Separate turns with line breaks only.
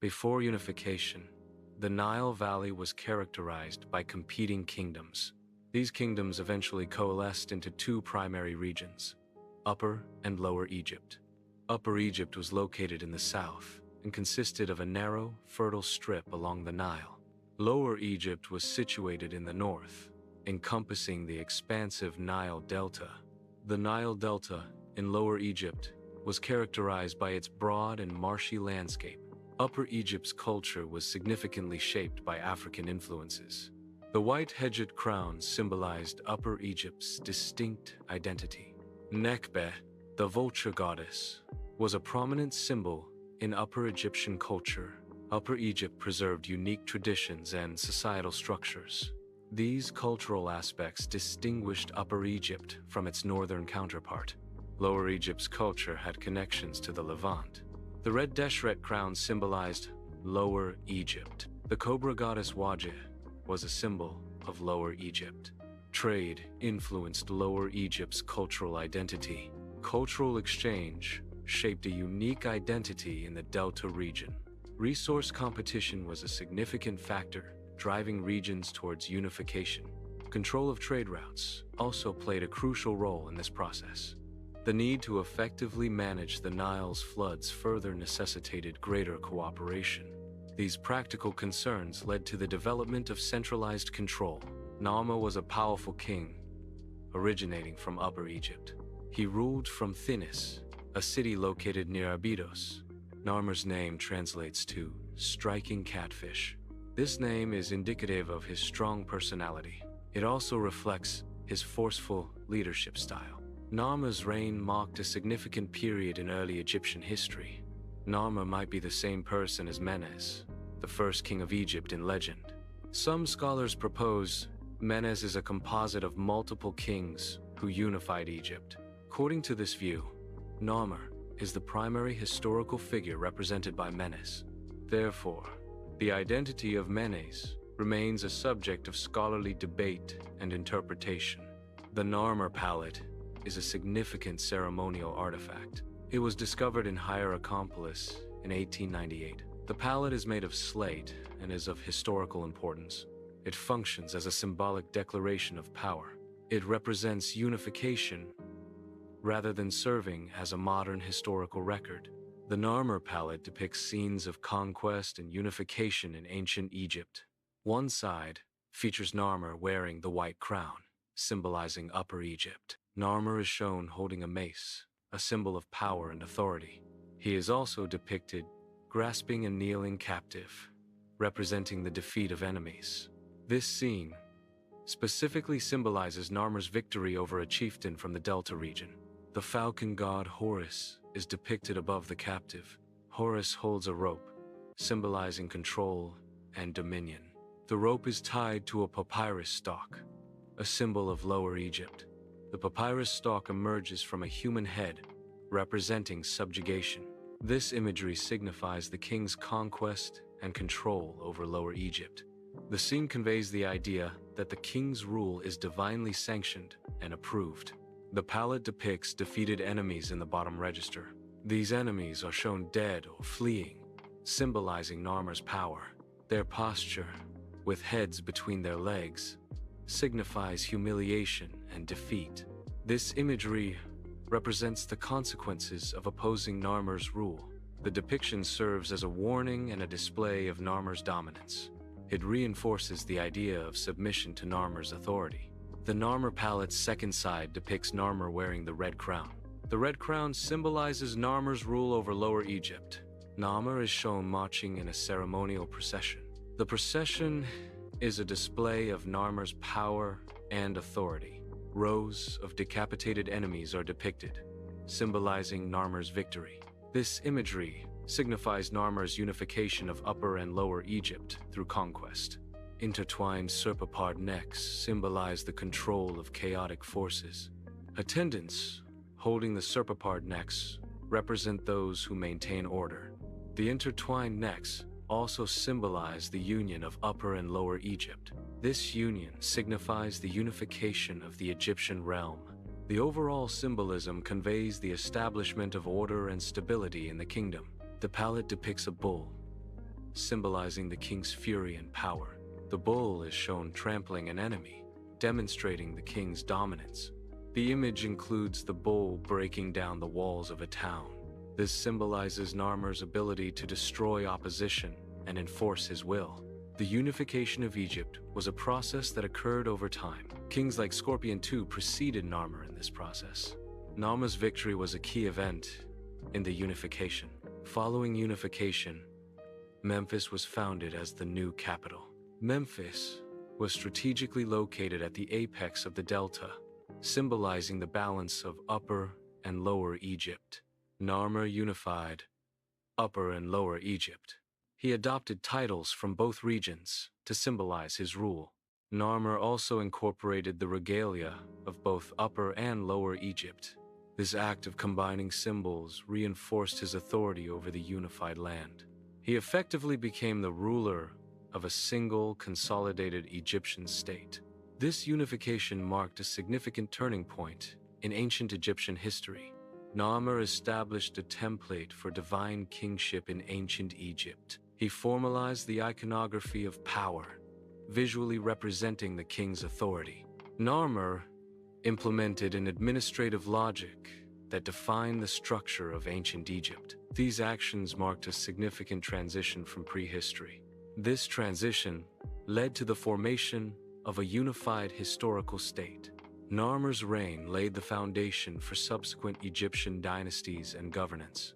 Before unification, the Nile Valley was characterized by competing kingdoms. These kingdoms eventually coalesced into two primary regions, Upper and Lower Egypt. Upper Egypt was located in the south and consisted of a narrow, fertile strip along the Nile. Lower Egypt was situated in the north, encompassing the expansive Nile Delta. The Nile Delta in Lower Egypt was characterized by its broad and marshy landscape. Upper Egypt's culture was significantly shaped by African influences. The white hedged crown symbolized Upper Egypt's distinct identity. Nekbe, the vulture goddess, was a prominent symbol in Upper Egyptian culture. Upper Egypt preserved unique traditions and societal structures. These cultural aspects distinguished Upper Egypt from its northern counterpart. Lower Egypt's culture had connections to the Levant. The red deshret crown symbolized Lower Egypt. The cobra goddess Wajeh was a symbol of Lower Egypt. Trade influenced Lower Egypt's cultural identity. Cultural exchange shaped a unique identity in the Delta region. Resource competition was a significant factor, driving regions towards unification. Control of trade routes also played a crucial role in this process. The need to effectively manage the Nile's floods further necessitated greater cooperation. These practical concerns led to the development of centralized control. Narmer was a powerful king, originating from Upper Egypt. He ruled from Thinis, a city located near Abydos. Narmer's name translates to striking catfish. This name is indicative of his strong personality. It also reflects his forceful leadership style. Narmer's reign marked a significant period in early Egyptian history. Narmer might be the same person as Menes, the first king of Egypt in legend. Some scholars propose Menes is a composite of multiple kings who unified Egypt. According to this view, Narmer is the primary historical figure represented by Menes. Therefore, the identity of Menes remains a subject of scholarly debate and interpretation. The Narmer Palette is a significant ceremonial artifact. It was discovered in Hierakonpolis in 1898. The palette is made of slate and is of historical importance. It functions as a symbolic declaration of power. It represents unification rather than serving as a modern historical record. The Narmer Palette depicts scenes of conquest and unification in ancient Egypt. One side features Narmer wearing the white crown, symbolizing Upper Egypt. Narmer is shown holding a mace, a symbol of power and authority. He is also depicted grasping a kneeling captive, representing the defeat of enemies. This scene specifically symbolizes Narmer's victory over a chieftain from the Delta region. The falcon god Horus is depicted above the captive. Horus holds a rope, symbolizing control and dominion. The rope is tied to a papyrus stalk, a symbol of Lower Egypt. The papyrus stalk emerges from a human head, representing subjugation. This imagery signifies the king's conquest and control over Lower Egypt. The scene conveys the idea that the king's rule is divinely sanctioned and approved. The palette depicts defeated enemies in the bottom register. These enemies are shown dead or fleeing, symbolizing Narmer's power. Their posture, with heads between their legs, signifies humiliation and defeat. This imagery represents the consequences of opposing Narmer's rule. The depiction serves as a warning and a display of Narmer's dominance. It reinforces the idea of submission to Narmer's authority. The Narmer Palette's second side depicts Narmer wearing the red crown. The red crown symbolizes Narmer's rule over Lower Egypt. Narmer is shown marching in a ceremonial procession. The procession is a display of Narmer's power and authority. Rows of decapitated enemies are depicted, symbolizing Narmer's victory. This imagery signifies Narmer's unification of Upper and Lower Egypt through conquest. Intertwined serpapard necks symbolize the control of chaotic forces. Attendants holding the serpapard necks represent those who maintain order. The intertwined necks also symbolize the union of Upper and Lower Egypt. This union signifies the unification of the Egyptian realm. The overall symbolism conveys the establishment of order and stability in the kingdom. The palette depicts a bull, symbolizing the king's fury and power. The bull is shown trampling an enemy, demonstrating the king's dominance. The image includes the bull breaking down the walls of a town. This symbolizes Narmer's ability to destroy opposition and enforce his will. The unification of Egypt was a process that occurred over time. Kings like Scorpion II preceded Narmer in this process. Narmer's victory was a key event in the unification. Following unification, Memphis was founded as the new capital. Memphis was strategically located at the apex of the delta, symbolizing the balance of Upper and Lower Egypt. Narmer unified Upper and Lower Egypt. He adopted titles from both regions to symbolize his rule. Narmer also incorporated the regalia of both Upper and Lower Egypt. This act of combining symbols reinforced his authority over the unified land. He effectively became the ruler of a single, consolidated Egyptian state. This unification marked a significant turning point in ancient Egyptian history. Narmer established a template for divine kingship in ancient Egypt. He formalized the iconography of power, visually representing the king's authority. Narmer implemented an administrative logic that defined the structure of ancient Egypt. These actions marked a significant transition from prehistory. This transition led to the formation of a unified historical state. Narmer's reign laid the foundation for subsequent Egyptian dynasties and governance.